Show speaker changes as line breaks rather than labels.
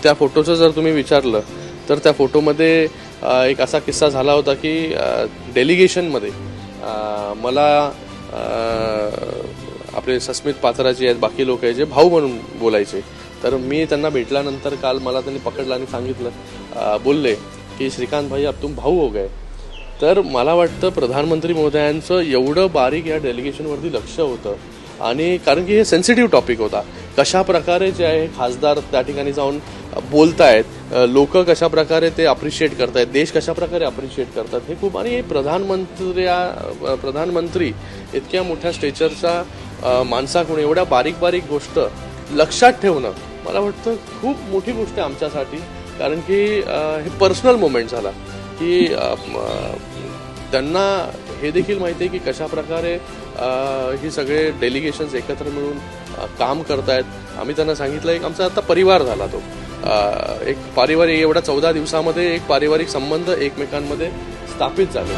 त्या फोटोचं जर तुम्ही विचारलं तर त्या फोटोमध्ये एक असा किस्सा झाला होता की डेलिगेशनमध्ये मला आपले सस्मित पात्राजी आहेत, बाकी लोक आहेत जे भाऊ म्हणून बोलायचे, तर मी त्यांना भेटल्यानंतर काल मला त्यांनी पकडलं आणि सांगितलं, बोलले की श्रीकांत भाई अब तुम भाऊ हो गए. तर मला वाटतं प्रधानमंत्री महोदयांचं एवढं बारीक या डेलिगेशनवरती लक्ष होतं, आणि कारण की हे सेन्सिटिव्ह टॉपिक होता. कशा प्रकारे जे आहे खासदार त्या ठिकाणी जाऊन बोलतायत, लोक कशा प्रकारे ते अप्रिशिएट करतायत, देश कशा प्रकारे अप्रिशिएट करतात, हे खूप. आणि प्रधानमंत्री इतक्या मोठ्या स्टेचरच्या माणसाकडून एवढ्या बारीक बारीक गोष्ट लक्षात ठेवणं मला वाटतं खूप मोठी गोष्ट आहे आमच्यासाठी. कारण की हे पर्सनल मोमेंट झाला की त्यांना हे देखील माहिती आहे की कशा प्रकारे ही सगळे डेलिगेशन्स एकत्र मिळून काम करतायत. आम्ही त्यांना सांगितलं, एक आमचा आता परिवार झाला, तो एक पारिवारिक एवढ्या 14 दिवसामध्ये एक पारिवारिक संबंध एकमेकांमध्ये स्थापित झाले.